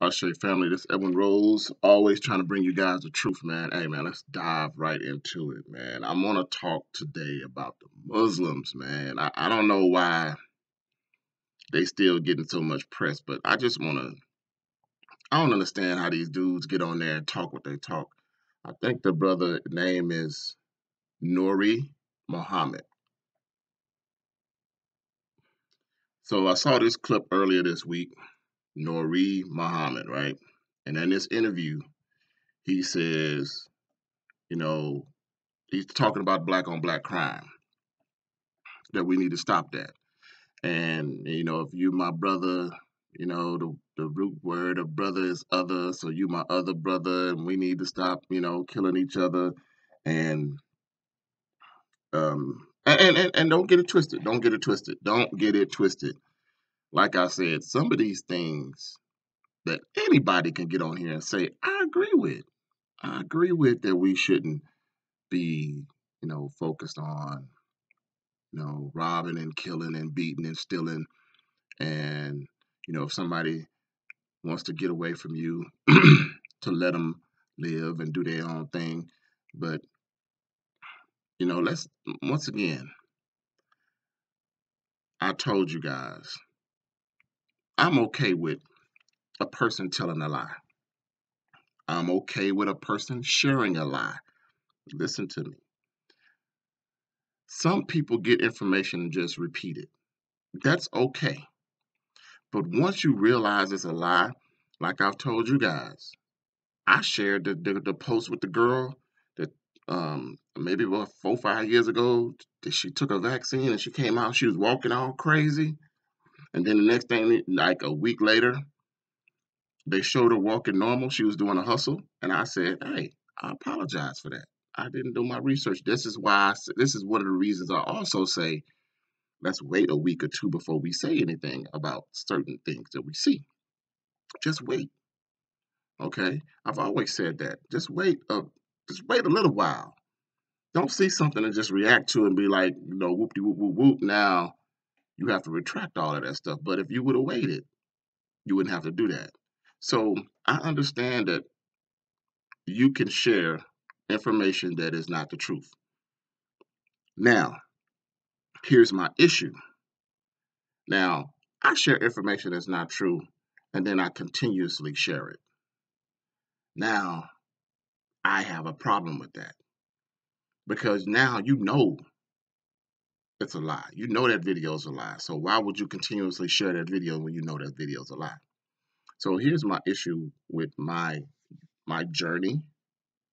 Usher family, this Edwin Rose, always trying to bring you guys the truth, man. Hey, man, let's dive right into it, man. I'm going to talk today about the Muslims, man. I don't know why they still getting so much press, but I don't understand how these dudes get on there and talk what they talk. I think the brother name is Nori Muhammad. So I saw this clip earlier this week, Nori Muhammad, right? And in this interview, he says, you know, he's talking about black on black crime, that we need to stop that. And, if you my brother, the root word of brother is other, so you my other brother, and we need to stop, killing each other. And and don't get it twisted. Don't get it twisted. Don't get it twisted. Like I said, some of these things that anybody can get on here and say, I agree with. I agree with that we shouldn't be, focused on, robbing and killing and beating and stealing. And, if somebody wants to get away from you, to let them live and do their own thing. But, let's, once again, I told you guys, I'm okay with a person telling a lie. I'm okay with a person sharing a lie. Listen to me. Some people get information and just repeat it. That's okay. But once you realize it's a lie, like I've told you guys, I shared the post with the girl that maybe about 4 or 5 years ago that she took a vaccine and she came out, she was walking all crazy. And then the next thing, like a week later, they showed her walking normal. She was doing a hustle. And I said, hey, I apologize for that. I didn't do my research. This is one of the reasons I also say, let's wait a week or two before we say anything about certain things that we see. Just wait. Okay. I've always said that. Just wait a little while. Don't see something and just react to it and be like, whoop de whoop whoop whoop. Now you have to retract all of that stuff. But if you would have waited, you wouldn't have to do that. So I understand that you can share information that is not the truth. Now, here's my issue. Now, I share information that's not true, and then I continuously share it. Now, I have a problem with that because now it's a lie. You know that video is a lie. So why would you continuously share that video when you know that video is a lie? So here's my issue with my journey,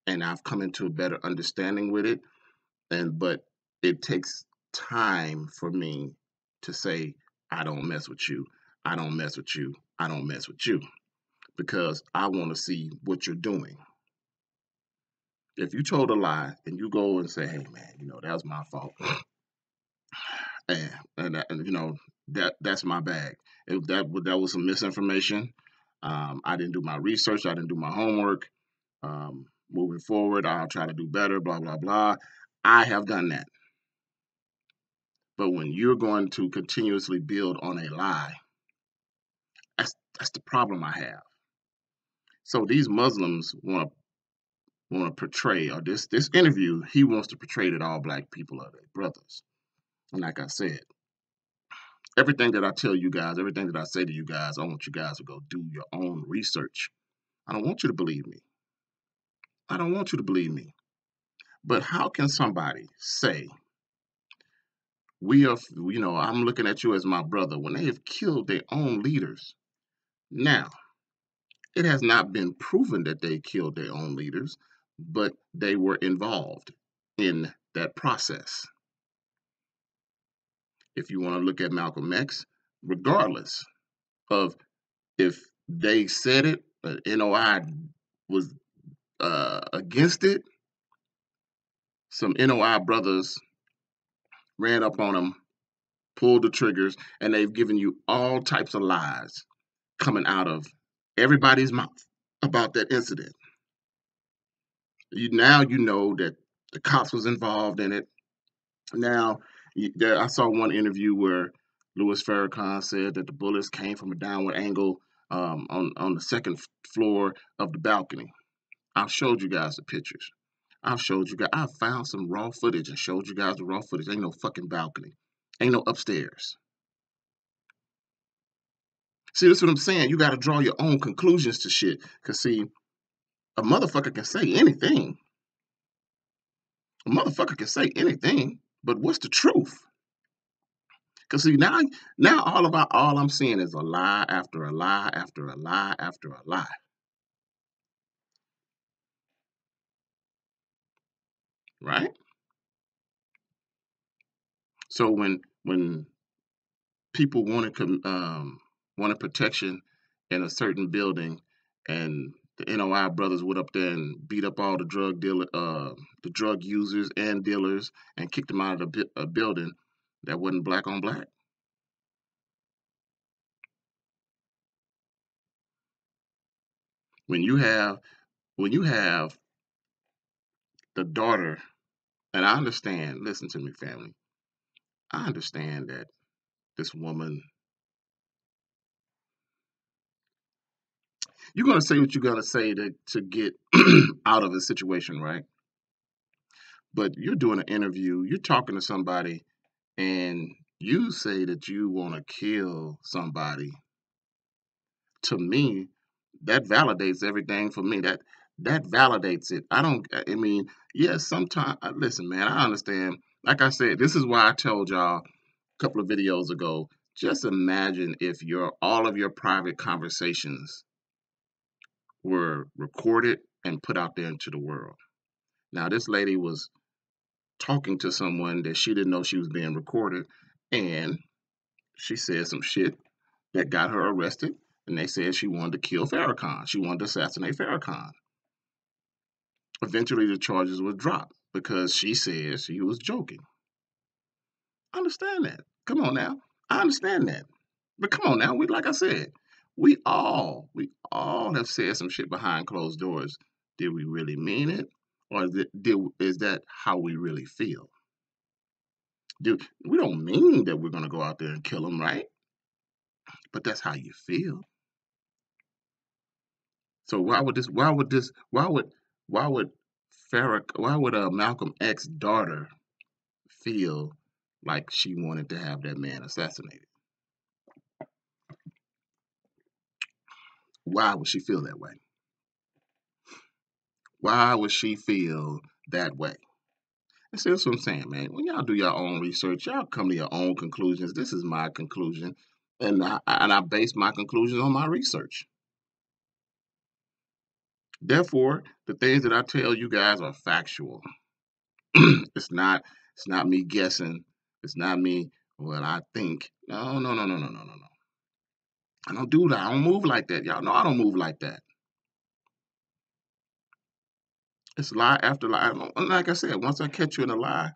and I've come into a better understanding with it. But it takes time for me to say, I don't mess with you. I don't mess with you. I don't mess with you. Because I want to see what you're doing. If you told a lie and you go and say, hey man, that was my fault. That's my bag. If that was some misinformation. I didn't do my research. I didn't do my homework. Moving forward, I'll try to do better, blah, blah, blah. I have done that. But when you're going to continuously build on a lie, that's the problem I have. So these Muslims want to portray, or this interview, he wants to portray that all black people are their brothers. And like I said, everything that I tell you guys, everything that I say to you guys, I want you guys to go do your own research. I don't want you to believe me. I don't want you to believe me. But how can somebody say, I'm looking at you as my brother when they have killed their own leaders? Now, it has not been proven that they killed their own leaders, but they were involved in that process. If you want to look at Malcolm X, regardless of if they said it, NOI was against it, some NOI brothers ran up on him, pulled the triggers, and they've given you all types of lies coming out of everybody's mouth about that incident. Now you know that the cops was involved in it. Now, I saw one interview where Louis Farrakhan said that the bullets came from a downward angle. on the second floor of the balcony. I've showed you guys the pictures. I've showed you guys. I found some raw footage and showed you guys the raw footage. Ain't no fucking balcony. Ain't no upstairs. See, that's what I'm saying. You got to draw your own conclusions to shit. Cause see, a motherfucker can say anything. A motherfucker can say anything. But what's the truth? Cause see, now all I'm seeing is a lie after a lie after a lie after a lie. Right? So when people wanted protection in a certain building, and the NOI brothers went up there and beat up all the drug users and dealers, and kicked them out of a building that wasn't black on black. When you have when you have the daughter, and I understand. Listen to me, family. I understand that this woman. You're gonna say what you're gonna say to get out of a situation, right? But you're doing an interview. You're talking to somebody and you say that you want to kill somebody, to me, that validates everything for me. That validates it. I mean, yes, sometimes listen, man, I understand. Like I said, this is why I told y'all a couple of videos ago, just imagine if your all of your private conversations were recorded and put out there into the world. Now, this lady was talking to someone that she didn't know she was being recorded, and she said some shit that got her arrested, and they said she wanted to kill Farrakhan. She wanted to assassinate Farrakhan. Eventually, the charges were dropped because she said she was joking. I understand that. Come on now. I understand that. But come on now. Like I said, we all have said some shit behind closed doors. Did we really mean it? Or is that how we really feel? We don't mean that we're going to go out there and kill them, right? But that's how you feel. So why would why would Malcolm X's daughter feel like she wanted to have that man assassinated? Why would she feel that way? Why would she feel that way? And see, that's what I'm saying, man. When y'all do your own research, y'all come to your own conclusions. This is my conclusion, and I base my conclusions on my research. Therefore, the things that I tell you guys are factual. it's not it's not me guessing. It's not me, well, I think. No, no, no, no, no, no, no, no. I don't do that. I don't move like that. Y'all know I don't move like that. It's lie after lie. And like I said, once I catch you in a lie,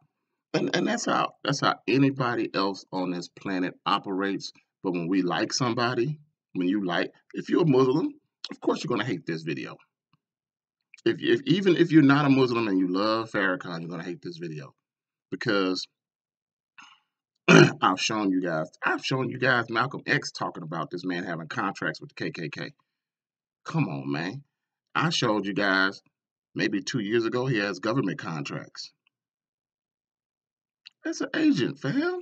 and that's how anybody else on this planet operates. But when we like somebody, if you're a Muslim, of course you're gonna hate this video. If even if you're not a Muslim and you love Farrakhan, you're gonna hate this video because I've shown you guys Malcolm X talking about this man having contracts with the KKK. Come on, man. I showed you guys maybe 2 years ago he has government contracts. That's an agent, fam.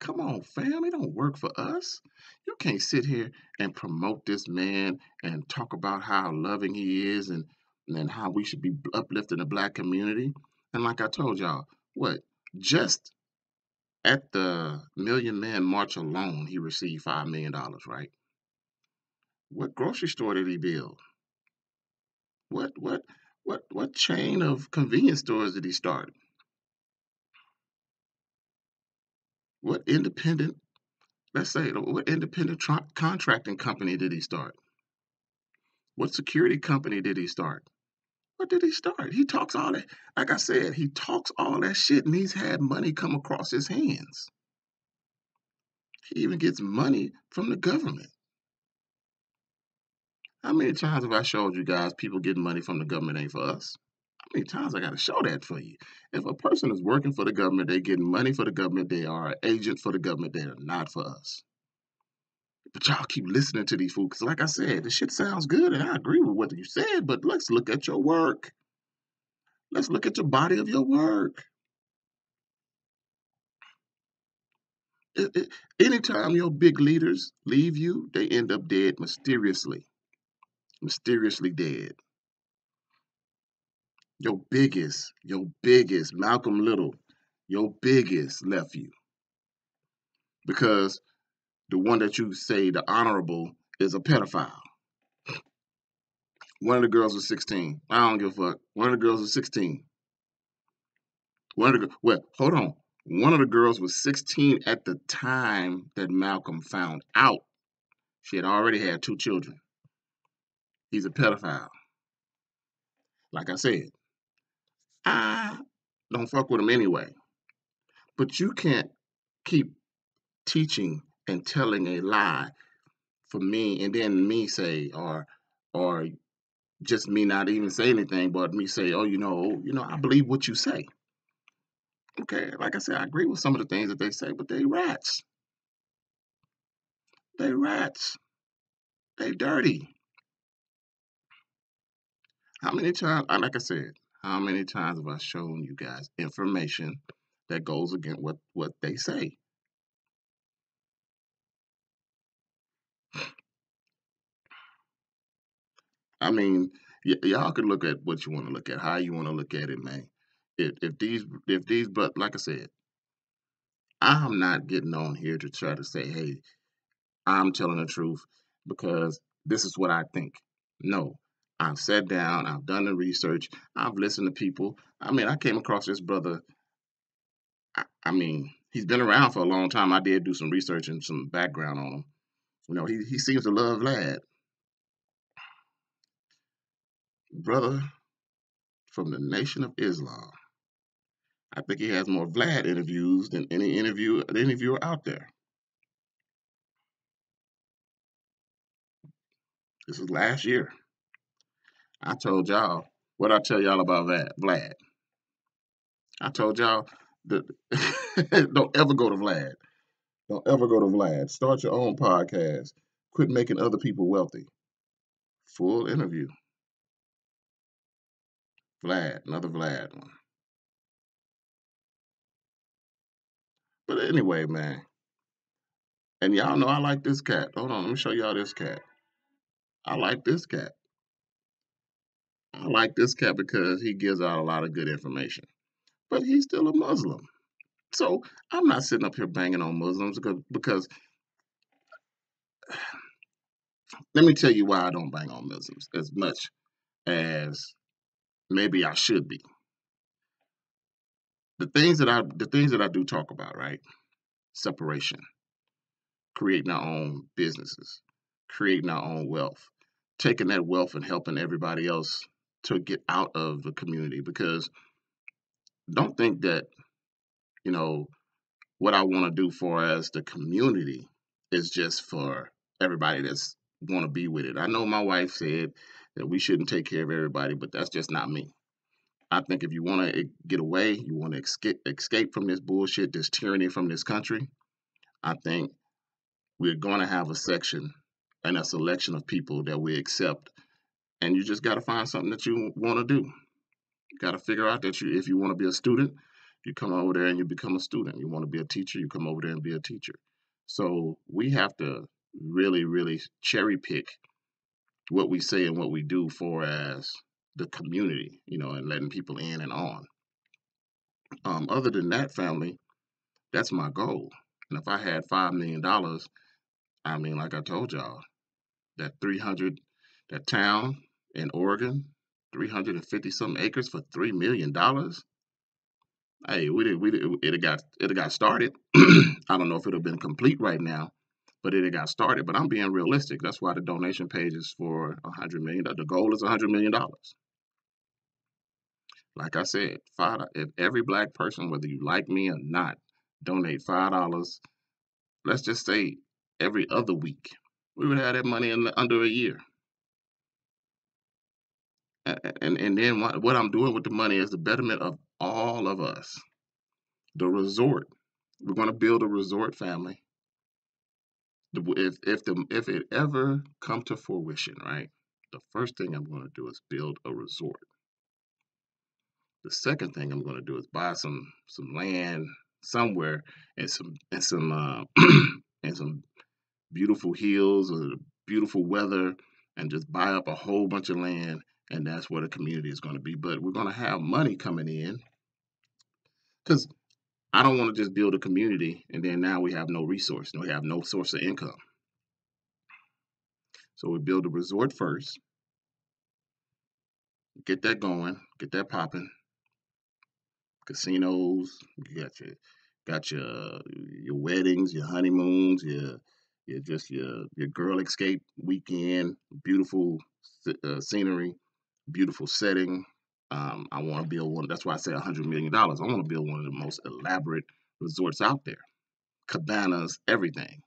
Come on, fam. It don't work for us. You can't sit here and promote this man and talk about how loving he is and how we should be uplifting the black community. And like I told y'all, what? Just at the Million Man March alone, he received $5 million, right? What grocery store did he build? What chain of convenience stores did he start? What independent, let's say, what independent contracting company did he start? What security company did he start? What did he start? He talks all that. Like I said, he talks all that shit, and he's had money come across his hands. He even gets money from the government. How many times have I showed you guys people getting money from the government ain't for us? How many times I got to show that for you? If a person is working for the government, they getting money for the government, they are an agent for the government, they are not for us. But y'all keep listening to these fools. Because like I said, this shit sounds good, and I agree with what you said, but let's look at your work. Let's look at your body of your work. It, it, anytime your big leaders leave you, they end up dead mysteriously. Mysteriously dead. Your biggest, Malcolm Little, your biggest left you. Because the one that you say, the honorable, is a pedophile. One of the girls was 16. I don't give a fuck. One of the girls was 16. Well, hold on. One of the girls was 16 at the time that Malcolm found out. She had already had 2 children. He's a pedophile. Like I said, I don't fuck with him anyway. But you can't keep teaching and telling a lie for me, and then me say, or just me not even say anything, but me say, oh, I believe what you say. Okay, like I said, I agree with some of the things that they say, but they rats. They rats. They dirty. How many times, like I said, how many times have I shown you guys information that goes against what they say? I mean, y'all can look at what you want to look at, how you want to look at it, man. If these, but like I said, I'm not getting on here to try to say, hey, I'm telling the truth because this is what I think. No, I've sat down, I've done the research, I've listened to people. I mean, I came across this brother. I mean, he's been around for a long time. I did do some research and some background on him. He seems to love Vlad. Brother from the Nation of Islam. I think he has more Vlad interviews than any interviewer out there. This was last year. I told y'all what I tell y'all about Vlad. I told y'all that don't ever go to Vlad. Don't ever go to Vlad. Start your own podcast. Quit making other people wealthy. Full interview. Vlad, another Vlad one. But anyway, man. And y'all know I like this cat. Hold on, let me show y'all this cat. I like this cat. I like this cat because he gives out a lot of good information. But he's still a Muslim. So I'm not sitting up here banging on Muslims because let me tell you why I don't bang on Muslims as much as maybe I should be. The things that I do talk about, right? Separation, creating our own businesses, creating our own wealth, taking that wealth and helping everybody else to get out of the community. Because don't think that, you know, what I want to do for as the community is just for everybody that's want to be with it. I know my wife said that we shouldn't take care of everybody, but that's just not me. I think if you want to get away, you want to escape from this bullshit, this tyranny from this country, I think we're going to have a section and a selection of people that we accept. And you just got to find something that you want to do. You got to figure out that if you want to be a student, you come over there and you become a student. You want to be a teacher, you come over there and be a teacher. So we have to really, really cherry pick what we say and what we do for as the community, and letting people in and on. Other than that, family, that's my goal. And if I had $5 million, I mean, like I told y'all, that 300, that town in Oregon, 350 something acres for $3 million. Hey, it got started. I don't know if it'd have been complete right now, but it got started. But I'm being realistic. That's why the donation page is for $100 million. The goal is $100 million. Like I said, if every black person, whether you like me or not, donate $5, let's just say every other week, we would have that money in under a year. And then what I'm doing with the money is the betterment of all of us. The resort. We're going to build a resort, family. If it ever come to fruition, right? The first thing I'm going to do is build a resort. The second thing I'm going to do is buy some land somewhere and some and some beautiful hills or beautiful weather, and just buy up a whole bunch of land, and that's where the community is going to be. But we're going to have money coming in, because I don't want to just build a community and then now we have no resource, we have no source of income. So we build a resort first, get that going, get that popping. Casinos, you got your weddings, your honeymoons, your girl escape weekend, beautiful scenery, beautiful setting. I want to build one. That's why I say $100 million. I want to build one of the most elaborate resorts out there, cabanas, everything.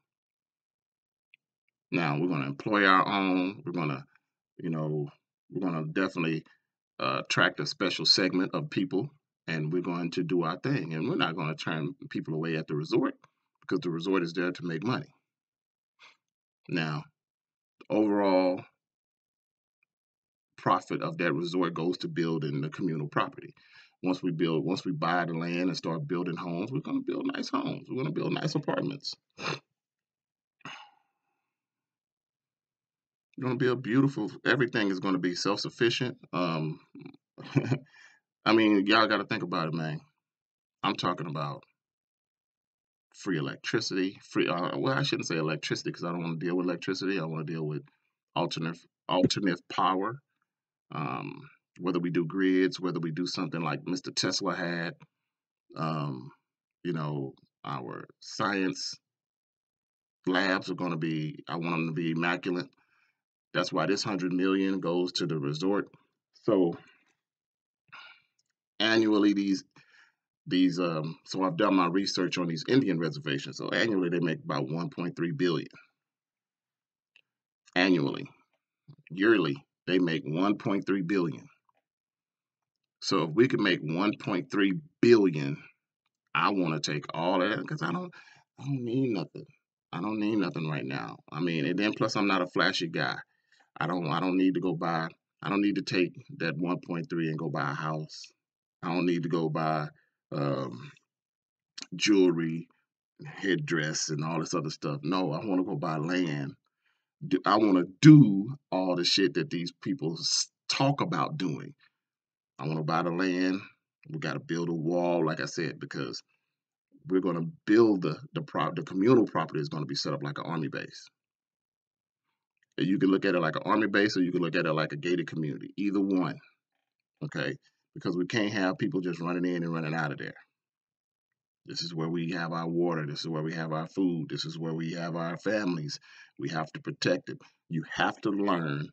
Now we're going to employ our own. You know, we're gonna definitely attract a special segment of people, and we're going to do our thing. And we're not going to turn people away at the resort, because the resort is there to make money. Now, overall profit of that resort goes to building the communal property. Once we buy the land and start building homes, we're going to build nice homes. We're going to build nice apartments. We're going to build beautiful. Everything is going to be self-sufficient. I mean, y'all got to think about it, man. I'm talking about free electricity, well, I shouldn't say electricity because I don't want to deal with electricity. I want to deal with alternate power. Um, whether we do grids, whether we do something like Mr. Tesla had, um, you know, our science labs are going to be. I want them to be immaculate. That's why this 100 million goes to the resort. So annually, so I've done my research on these Indian reservations. So annually, they make about 1.3 billion annually. Yearly, they make 1.3 billion. So if we could make 1.3 billion, I want to take all of that, because I don't need nothing. I don't need nothing right now. I mean, and then plus I'm not a flashy guy. I don't need to go buy. I don't need to take that 1.3 and go buy a house. I don't need to go buy um, jewelry, headdress, and all this other stuff. No, I want to go buy land. I want to do all the shit that these people talk about doing. I want to buy the land. We got to build a wall, like I said, because we're going to build the communal property is going to be set up like an army base. And you can look at it like an army base, or you can look at it like a gated community. Either one, okay? Because we can't have people just running in and running out of there. This is where we have our water. This is where we have our food. This is where we have our families. We have to protect it. You have to learn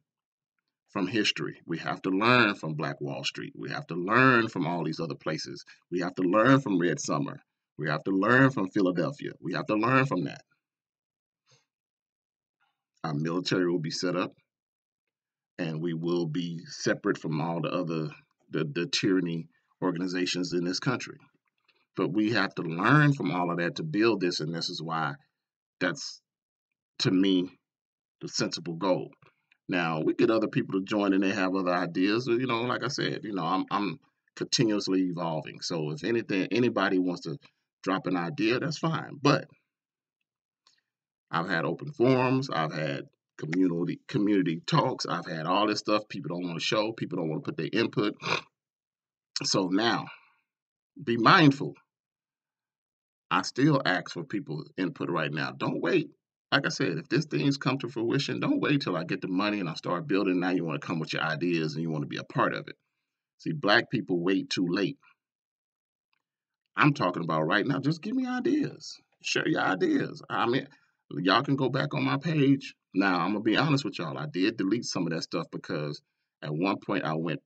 from history. We have to learn from Black Wall Street. We have to learn from all these other places. We have to learn from Red Summer. We have to learn from Philadelphia. We have to learn from that. Our military will be set up, and we will be separate from all the other the tyranny organizations in this country. But we have to learn from all of that to build this, and this is why that's, to me, the sensible goal. Now we get other people to join and they have other ideas. Like I said, I'm continuously evolving. So if anything, anybody wants to drop an idea, that's fine. But I've had open forums, I've had community talks, I've had all this stuff. People don't want to show, people don't want to put their input. So now, be mindful. I still ask for people's input right now. Don't wait. Like I said, if this thing's come to fruition, don't wait till I get the money and I start building. Now you want to come with your ideas and you want to be a part of it. See, Black people wait too late. I'm talking about right now. Just give me ideas. Share your ideas. I mean, y'all can go back on my page. Now, I'm gonna be honest with y'all. I did delete some of that stuff because at one point I went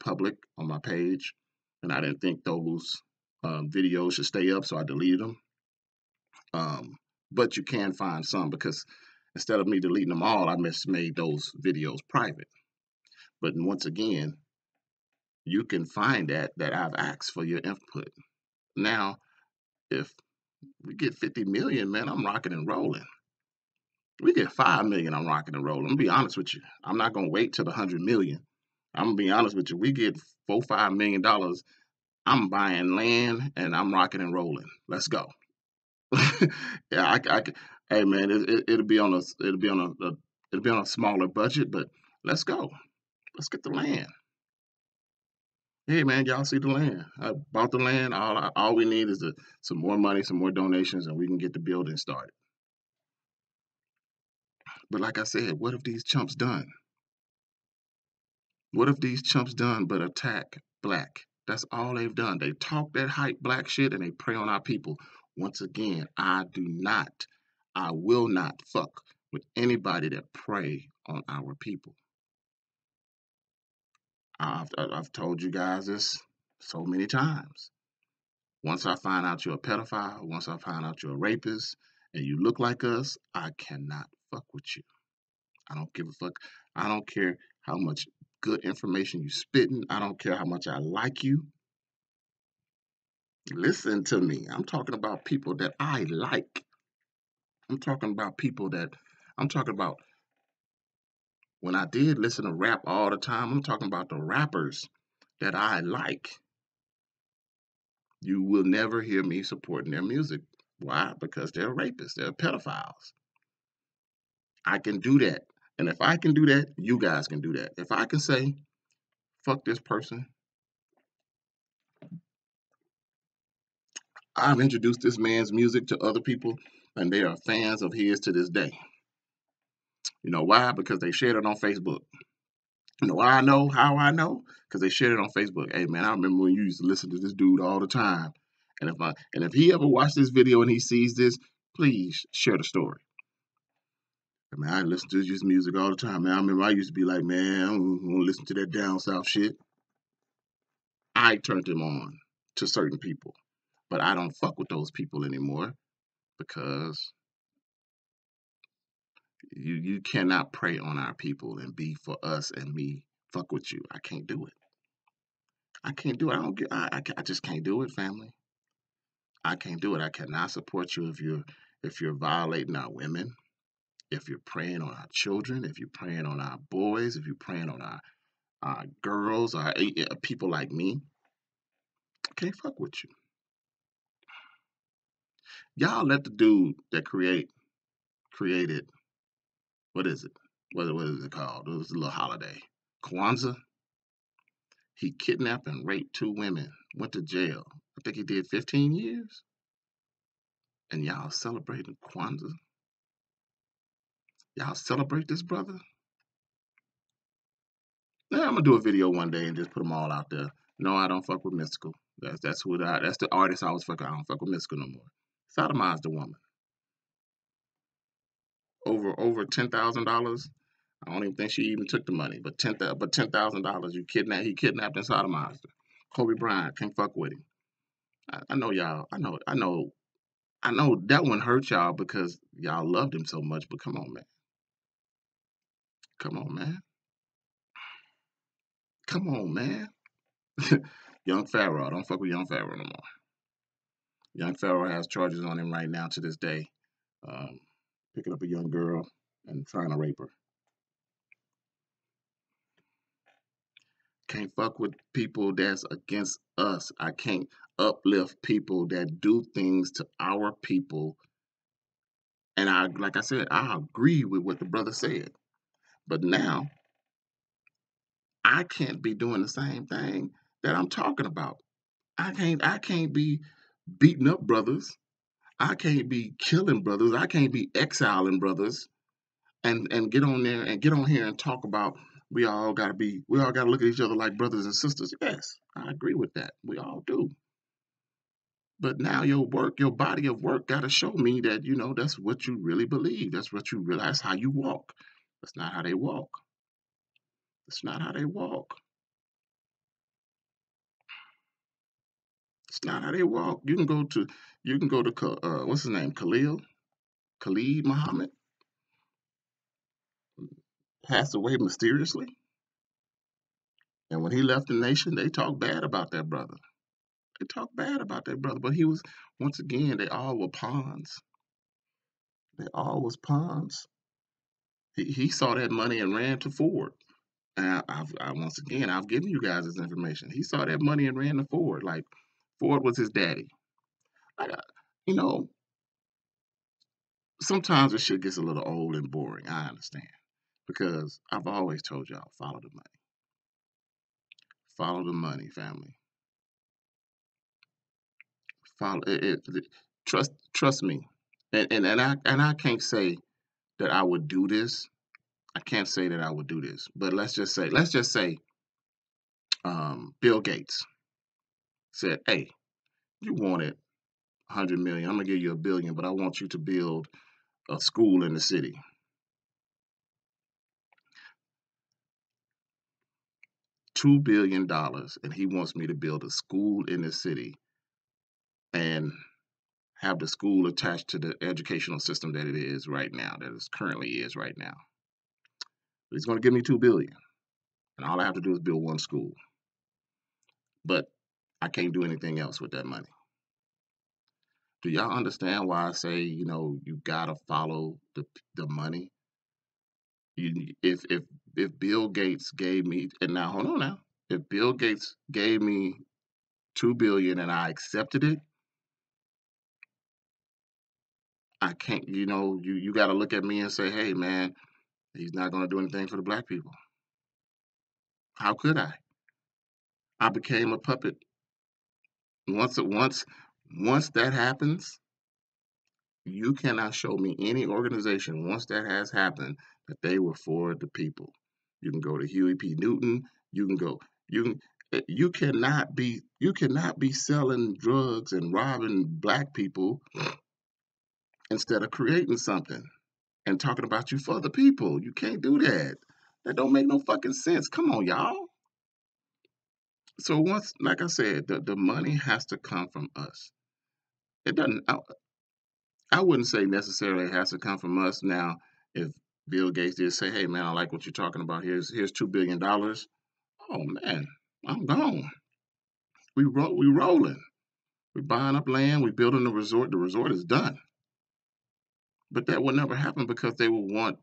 public on my page, and I didn't think those videos should stay up, so I deleted them. Um, but you can find some, because instead of me deleting them all, I just made those videos private. But once again, you can find that I've asked for your input. Now, if we get 50 million, man, I'm rocking and rolling. We get 5 million, I'm rocking and rolling. I'm gonna be honest with you. I'm not gonna wait till the 100 million. I'm gonna be honest with you. We get $4-5 million. I'm buying land and I'm rocking and rolling. Let's go. Yeah, hey man, it'll be on it'll be on a smaller budget, but let's go. Let's get the land. Hey man, y'all see the land? I bought the land. All we need is some more money, some more donations, and we can get the building started. But like I said, what have these chumps done? What have these chumps done but attack black? That's all they've done. They talk that hype black shit and they prey on our people. Once again, I will not fuck with anybody that prey on our people. I've told you guys this so many times. Once I find out you're a pedophile, once I find out you're a rapist, and you look like us, I cannot fuck with you. I don't give a fuck. I don't care how much good information you spitting. I don't care how much I like you. Listen to me. I'm talking about people that I like. I'm talking about people that I'm talking about when I did listen to rap all the time. I'm talking about the rappers that I like. You will never hear me supporting their music. Why? Because they're rapists, they're pedophiles. I can do that. And if I can do that, you guys can do that. If I can say, fuck this person, I've introduced this man's music to other people and they are fans of his to this day. You know why? Because they shared it on Facebook. You know why I know? How I know? Because they shared it on Facebook. Hey man, I remember when you used to listen to this dude all the time. And if he ever watched this video and he sees this, please share the story. I mean, I listen to his music all the time, man. I remember I used to be like, man, I don't want to listen to that down south shit. I turned him on to certain people, but I don't fuck with those people anymore because you cannot prey on our people and be for us and me fuck with you. I can't do it. I can't do it. I don't get. I just can't do it, family. I can't do it. I cannot support you if you're violating our women, if you're preying on our children, if you're preying on our boys, if you're preying on our girls, our people like me. I can't fuck with you. Y'all let the dude that created what is it? What is it called? It was a little holiday. Kwanzaa. He kidnapped and raped 2 women. Went to jail. I think he did 15 years. And y'all celebrating Kwanzaa. Y'all celebrate this brother. Yeah, I'm gonna do a video one day and just put them all out there. No, I don't fuck with Mystical. That's the artist I was fucking. I don't fuck with Mystical no more. Sodomized the woman. Over $10,000. I don't even think she even took the money, but $10,000 he kidnapped and sodomized her. Kobe Bryant can't fuck with him. I know y'all. I know that one hurt y'all because y'all loved him so much. But come on, man. Come on, man. Come on, man. Young Pharaoh. I don't fuck with Young Pharaoh no more. Young Pharaoh has charges on him right now to this day, um, picking up a young girl and trying to rape her. Can't fuck with people that's against us. I can't uplift people that do things to our people. And like I said, I agree with what the brother said. But now I can't be doing the same thing that I'm talking about. I can't be beating up brothers. I can't be killing brothers. I can't be exiling brothers and get on there and get on here and talk about we all gotta look at each other like brothers and sisters. Yes, I agree with that. We all do. But now your body of work gotta show me that, that's what you really believe. That's what you realize how you walk. That's not how they walk. That's not how they walk. It's not how they walk. You can go to what's his name? Khalid Muhammad passed away mysteriously. And when he left the nation, they talked bad about that brother. They talked bad about that brother. But he was once again, they all were pawns. They all was pawns. He saw that money and ran to Ford. And once again, I've given you guys this information. He saw that money and ran to Ford. Like Ford was his daddy. Like, you know, sometimes this shit gets a little old and boring. I understand because I've always told y'all follow the money, follow the money, family. Follow it. Trust me. And I can't say that I would do this. I can't say that I would do this. But let's just say Bill Gates said, "Hey, you wanted 100 million. I'm gonna give you a billion, but I want you to build a school in the city. $2 billion, and he wants me to build a school in the city and have the school attached to the educational system that it is right now, that it currently is right now. But he's gonna give me 2 billion, and all I have to do is build one school. But I can't do anything else with that money." Do y'all understand why I say, you gotta follow the money? If Bill Gates gave me, and now hold on now, if Bill Gates gave me 2 billion and I accepted it, I can't. You got to look at me and say, hey man, he's not going to do anything for the black people. How could I? I became a puppet. Once that happens, you cannot show me any organization once that has happened that they were for the people. You can go to Huey P. Newton. You can go. You can. You cannot be selling drugs and robbing black people instead of creating something and talking about you for the people. You can't do that. That don't make no fucking sense. Come on, y'all. So once, like I said, the money has to come from us. It doesn't. I wouldn't say necessarily it has to come from us. Now, if Bill Gates did say, "Hey man, I like what you're talking about. Here's $2 billion." Oh man, I'm gone. We rolling. We buying up land. We building the resort. The resort is done. But that would never happen because they would want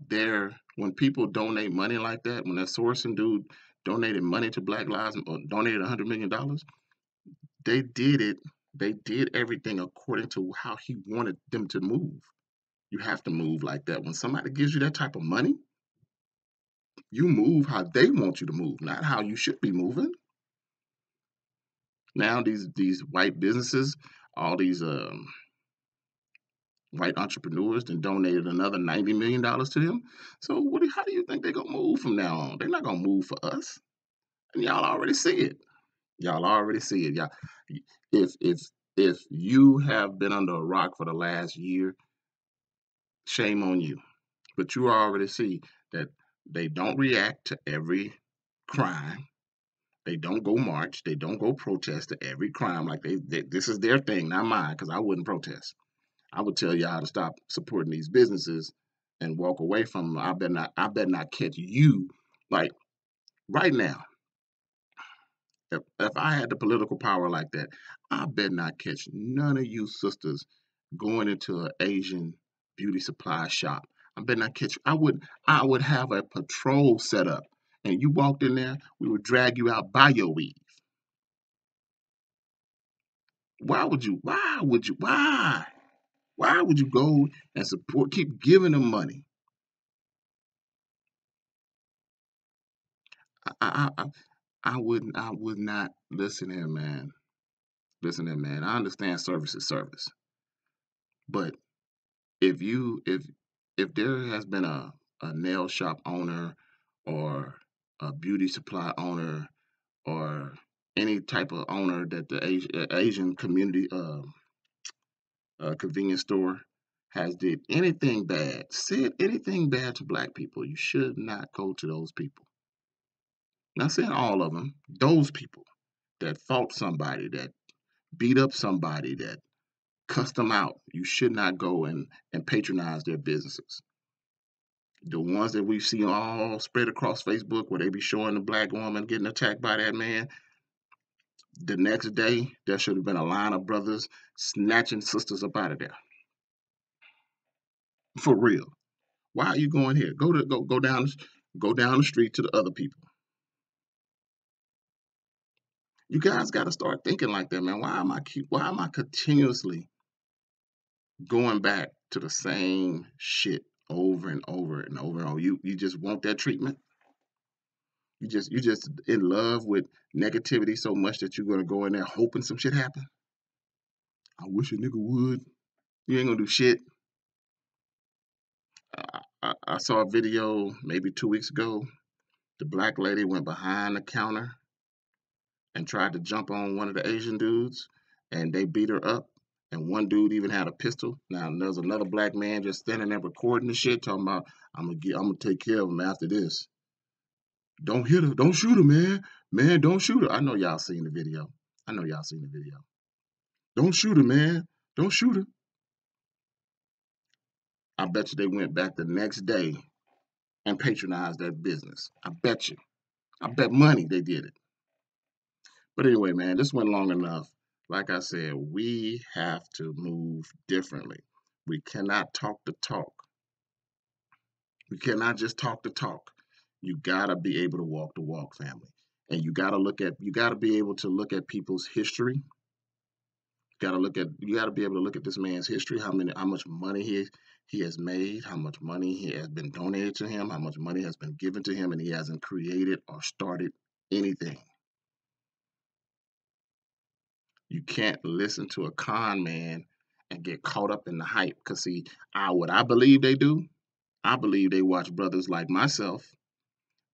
when people donate money like that, when that Sorensen dude donated money to Black Lives or donated $100 million, they did it. They did everything according to how he wanted them to move. You have to move like that. When somebody gives you that type of money, you move how they want you to move, not how you should be moving. Now these white businesses, all these white entrepreneurs, then donated another $90 million to them. So how do you think they're gonna move from now on? They're not gonna move for us, and y'all already see it. Y'all already see it. Y'all, if you have been under a rock for the last year, shame on you. But you already see that they don't react to every crime. They don't go march. They don't go protest to every crime. Like this is their thing, not mine, because I wouldn't protest. I would tell y'all to stop supporting these businesses and walk away from them. I bet not catch you. Like right now, if I had the political power like that, I bet not catch none of you sisters going into an Asian beauty supply shop. I bet not catch. I would have a patrol set up, and you walked in there, we would drag you out by your weave. Why would you? Why would you? Why? Why would you go and support? Keep giving them money. I I would not listen here, man. Listen here, man. I understand service is service, but if there has been a nail shop owner or a beauty supply owner or any type of owner that the Asian community convenience store has did anything bad, said anything bad to black people, you should not go to those people. Not saying all of them, those people that fought somebody, that beat up somebody, that cussed them out, you should not go and patronize their businesses. The ones that we see all spread across Facebook where they be showing the black woman getting attacked by that man, the next day there should have been a line of brothers snatching sisters up out of there. For real. Why are you going here? Go down the street to the other people. You guys got to start thinking like that, man. Why am I continuously going back to the same shit over and over and over and over? You just want that treatment. You just in love with negativity so much that you're gonna go in there hoping some shit happen. I wish a nigga would. You ain't gonna do shit. I saw a video maybe 2 weeks ago. The black lady went behind the counter and tried to jump on one of the Asian dudes, and they beat her up. And one dude even had a pistol. Now there's another black man just standing there recording the shit, talking about I'm gonna take care of him after this. Don't hit her, don't shoot her, man. Man, don't shoot her. I know y'all seen the video. I know y'all seen the video. Don't shoot her, man. Don't shoot her. I bet you they went back the next day and patronized that business. I bet you. I bet money they did it. But anyway, man, this went long enough. Like I said, we have to move differently. We cannot talk the talk. We cannot just talk the talk. You gotta be able to walk the walk, family. And you gotta be able to look at people's history. You gotta be able to look at this man's history, how much money he has made, how much money he has been donated to him, how much money has been given to him, and he hasn't created or started anything. You can't listen to a con man and get caught up in the hype. Because, see, what I believe they do, I believe they watch brothers like myself.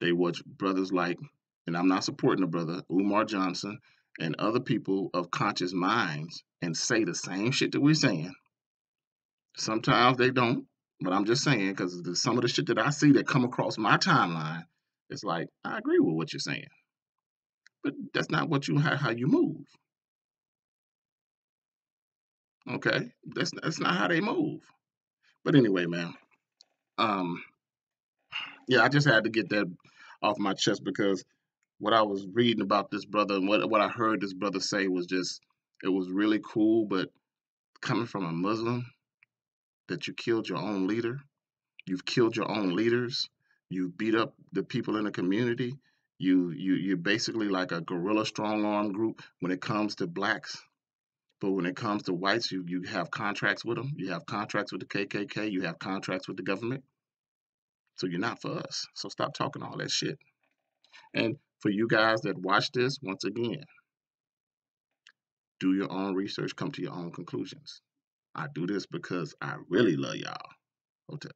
They watch brothers like, and I'm not supporting the brother, Umar Johnson, and other people of conscious minds and say the same shit that we're saying. Sometimes they don't, but I'm just saying because some of the shit that I see that come across my timeline, it's like, I agree with what you're saying. But that's not how you move. Okay? That's not how they move. But anyway, man. Um, yeah, I just had to get that off my chest because what I was reading about this brother and what I heard this brother say was just it was really cool, but coming from a Muslim that you killed your own leader, you've killed your own leaders, you beat up the people in the community, you're basically like a guerrilla strong arm group when it comes to blacks. But when it comes to whites, you have contracts with them. You have contracts with the KKK. You have contracts with the government. So you're not for us. So stop talking all that shit. And for you guys that watch this, once again, do your own research, come to your own conclusions. I do this because I really love y'all. Hotel.